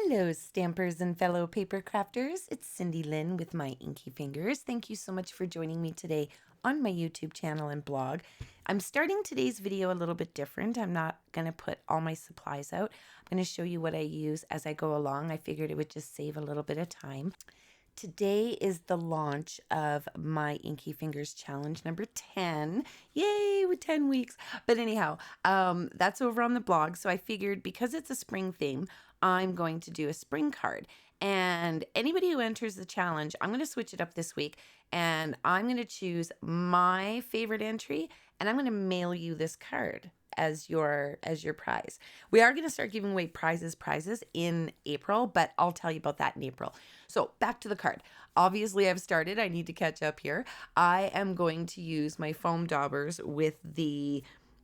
Hello, stampers and fellow paper crafters. It's Cindy Lynn with my Inkie Fingers. Thank you so much for joining me today on my YouTube channel and blog. I'm starting today's video a little bit different. I'm not going to put all my supplies out. I'm going to show you what I use as I go along. I figured it would just save a little bit of time. Today is the launch of my Inkie Fingers Challenge number 10. Yay, with 10 weeks. But anyhow, that's over on the blog. So I figured because it's a spring theme, I'm going to do a spring card. And anybody who enters the challenge, I'm going to switch it up this week. And I'm going to choose my favorite entry. And I'm going to mail you this card as your prize. We are going to start giving away prizes in April, but I'll tell you about that in April. So back to the card. Obviously I've started. I need to catch up here. I am going to use my foam daubers with the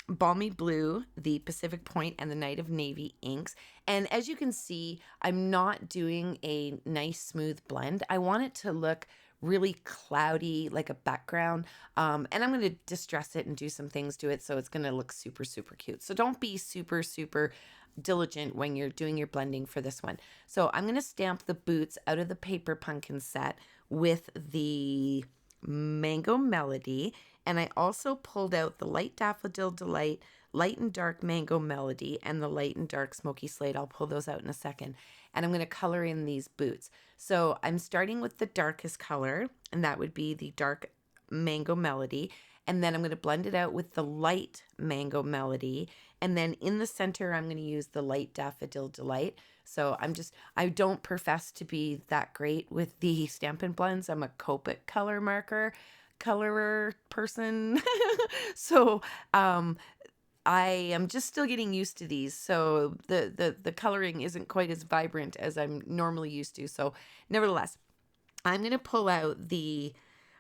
Balmy Blue, the Pacific Point, and the Night of Navy inks. And as you can see, I'm not doing a nice smooth blend. I want it to look really cloudy, like a background. And I'm going to distress it and do some things to it so it's going to look super, super cute. So don't be super, super diligent when you're doing your blending for this one. So I'm going to stamp the boots out of the Paper Pumpkin set with the Mango Melody. And I also pulled out the Light Daffodil Delight, Light and Dark Mango Melody, and the Light and Dark Smoky Slate. I'll pull those out in a second. And I'm going to color in these boots. So I'm starting with the darkest color, and that would be the Dark Mango Melody. And then I'm going to blend it out with the Light Mango Melody. And then in the center, I'm going to use the Light Daffodil Delight. So I don't profess to be that great with the Stampin' Blends. I'm a Copic colorer person. So I am just still getting used to these. So the coloring isn't quite as vibrant as I'm normally used to. So nevertheless, I'm going to pull out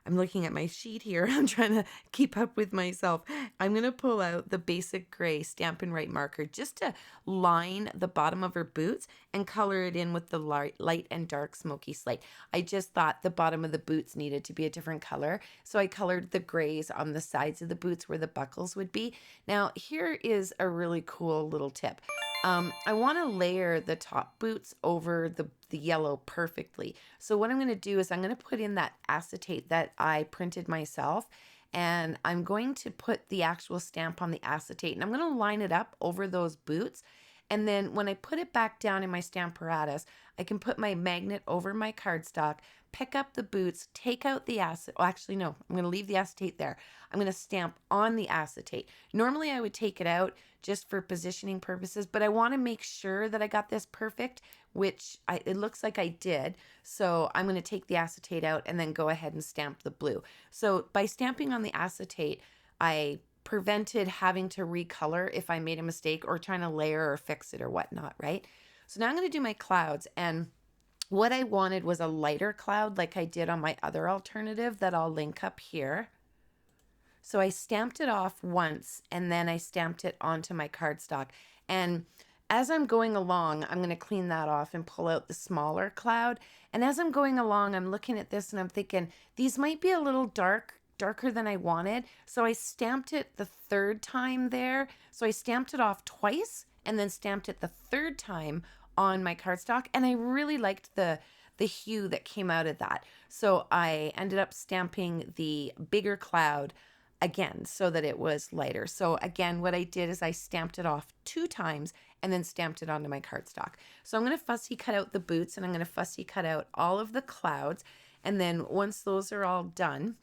I'm looking at my sheet here. I'm trying to keep up with myself. I'm going to pull out the basic gray Stampin' Right marker just to line the bottom of her boots and color it in with the light and dark smoky slate. I just thought the bottom of the boots needed to be a different color. So I colored the grays on the sides of the boots where the buckles would be. Now here is a really cool little tip. I want to layer the top boots over the yellow perfectly. So what I'm going to do is I'm going to put in that acetate that I printed myself, and I'm going to put the actual stamp on the acetate, and I'm going to line it up over those boots. And then when I put it back down in my Stamparatus, I can put my magnet over my cardstock, pick up the boots, take out the acetate. Oh, actually, no, I'm going to leave the acetate there. I'm going to stamp on the acetate. Normally, I would take it out just for positioning purposes, but I want to make sure that I got this perfect, which it looks like I did. So I'm going to take the acetate out and then go ahead and stamp the blue. So by stamping on the acetate, I prevented having to recolor if I made a mistake or trying to layer or fix it or whatnot, right? So now I'm going to do my clouds, and what I wanted was a lighter cloud like I did on my other alternative that I'll link up here. So I stamped it off once and then I stamped it onto my cardstock. And as I'm going along, I'm going to clean that off and pull out the smaller cloud. And as I'm going along, I'm looking at this and I'm thinking, these might be a little darker than I wanted. So I stamped it the third time there. So I stamped it off twice and then stamped it the third time on my cardstock. And I really liked the hue that came out of that. So I ended up stamping the bigger cloud again so that it was lighter. So again, what I did is I stamped it off 2 times and then stamped it onto my cardstock. So I'm going to fussy cut out the boots and I'm going to fussy cut out all of the clouds. And then once those are all done,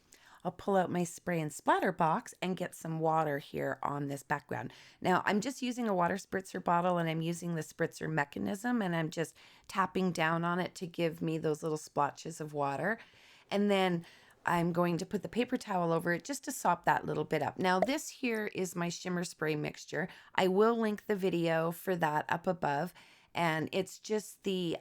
I'll pull out my spray and splatter box and get some water here on this background. Now I'm just using a water spritzer bottle and I'm using the spritzer mechanism and I'm just tapping down on it to give me those little splotches of water. And then I'm going to put the paper towel over it just to sop that little bit up. Now this here is my shimmer spray mixture. I will link the video for that up above, and it's just the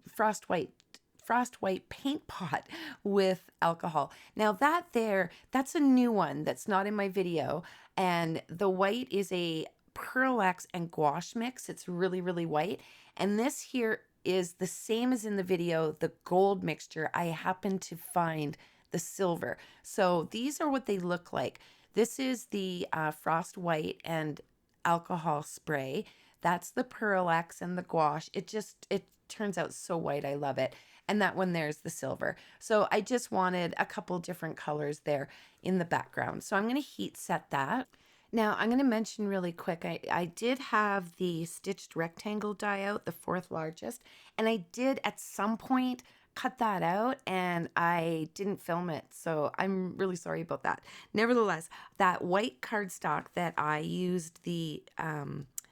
frost white paint pot with alcohol. Now that's a new one that's not in my video, and the white is a Pearl X and gouache mix. It's really, really white, and this here is the same as in the video, the gold mixture. I happen to find the silver. So these are what they look like. This is the frost white and alcohol spray. That's the Pearl X and the gouache. It turns out so white. I love it. And that one there's the silver. So I just wanted a couple different colors there in the background. So I'm going to heat set that. Now I'm going to mention really quick, I did have the stitched rectangle die out, the fourth largest, and I did at some point cut that out and I didn't film it. So I'm really sorry about that. Nevertheless, that white cardstock that I used the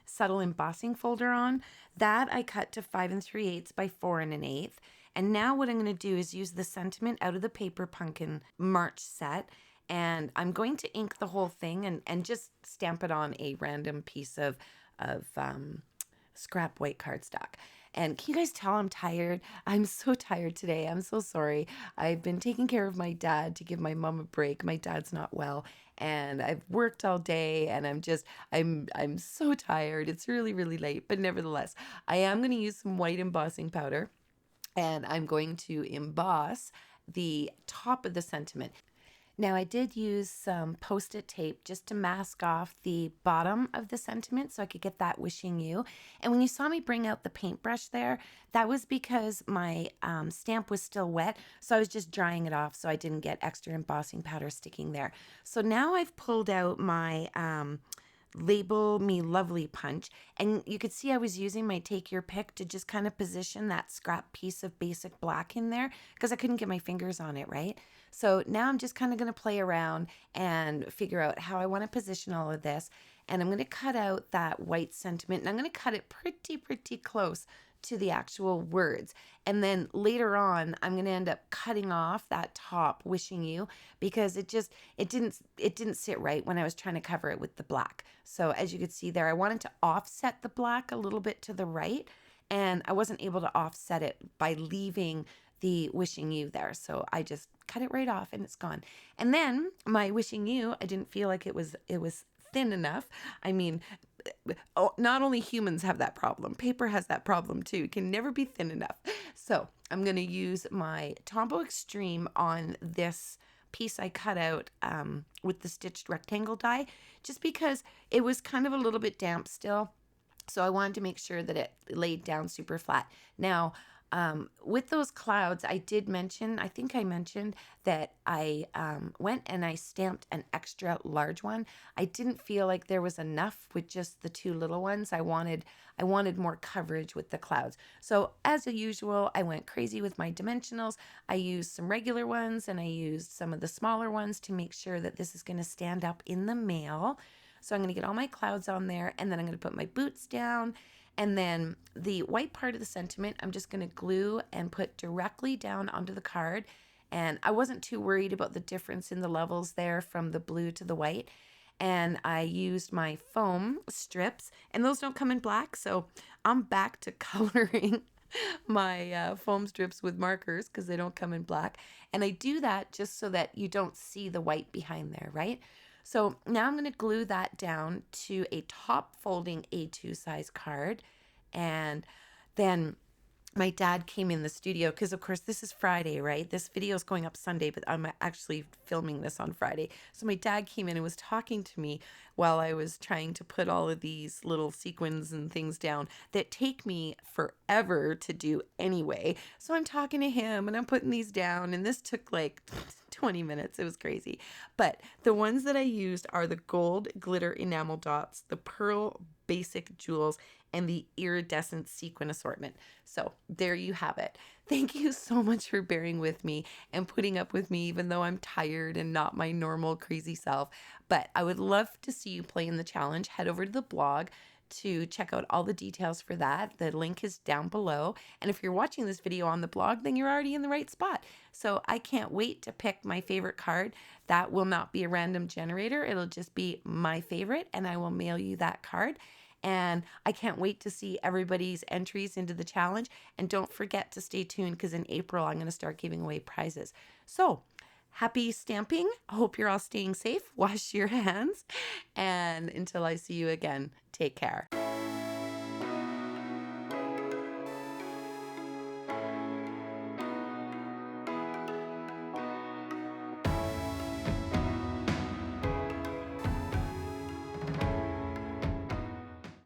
subtle embossing folder on, that I cut to 5 3/8 by 4 1/8. And now what I'm going to do is use the sentiment out of the Paper Pumpkin March set, and I'm going to ink the whole thing and just stamp it on a random piece of scrap white cardstock. And can you guys tell I'm tired? I'm so tired today. I'm so sorry. I've been taking care of my dad to give my mom a break. My dad's not well, and I've worked all day, and I'm so tired. It's really, really late, but nevertheless, I am going to use some white embossing powder, and I'm going to emboss the top of the sentiment. Now I did use some Post-it tape just to mask off the bottom of the sentiment so I could get that wishing you. And when you saw me bring out the paintbrush there, that was because my stamp was still wet, so I was just drying it off so I didn't get extra embossing powder sticking there. So now I've pulled out my Label Me Lovely punch, and you could see I was using my take your pick to just kind of position that scrap piece of basic black in there because I couldn't get my fingers on it, right? So now I'm just kind of going to play around and figure out how I want to position all of this, and I'm going to cut out that white sentiment, and I'm going to cut it pretty close to the actual words. And then later on, I'm going to end up cutting off that top wishing you because it didn't sit right when I was trying to cover it with the black. So as you could see there, I wanted to offset the black a little bit to the right, and I wasn't able to offset it by leaving the wishing you there. So I just cut it right off and it's gone. And then my wishing you, I didn't feel like it was thin enough. I mean, not only humans have that problem, paper has that problem too. It can never be thin enough. So I'm going to use my Tombow Extreme on this piece I cut out with the stitched rectangle die, just because it was kind of a little bit damp still. So I wanted to make sure that it laid down super flat. Now, with those clouds, I think I mentioned that I went and I stamped an extra large one. I didn't feel like there was enough with just the two little ones. I wanted more coverage with the clouds. So as usual, I went crazy with my dimensionals. I used some regular ones and I used some of the smaller ones to make sure that this is going to stand up in the mail. So I'm going to get all my clouds on there, and then I'm going to put my boots down. And then the white part of the sentiment, I'm just going to glue and put directly down onto the card. And I wasn't too worried about the difference in the levels there from the blue to the white. And I used my foam strips, and those don't come in black. So I'm back to coloring my foam strips with markers because they don't come in black. And I do that just so that you don't see the white behind there, right? So now I'm going to glue that down to a top folding A2 size card. And then my dad came in the studio because, of course, this is Friday, right? This video is going up Sunday, but I'm actually filming this on Friday. So my dad came in and was talking to me while I was trying to put all of these little sequins and things down that take me forever to do anyway. So I'm talking to him and I'm putting these down, and this took like 20 minutes. It was crazy. But the ones that I used are the gold glitter enamel dots, the pearl basic jewels, and the iridescent sequin assortment. So there you have it. Thank you so much for bearing with me and putting up with me, even though I'm tired and not my normal crazy self. But I would love to see you play in the challenge. Head over to the blog to check out all the details for that. The link is down below. And if you're watching this video on the blog, then you're already in the right spot. So I can't wait to pick my favorite card. That will not be a random generator. It'll just be my favorite, and I will mail you that card. And I can't wait to see everybody's entries into the challenge. And don't forget to stay tuned because in April, I'm going to start giving away prizes. So happy stamping. I hope you're all staying safe. Wash your hands. And until I see you again, take care.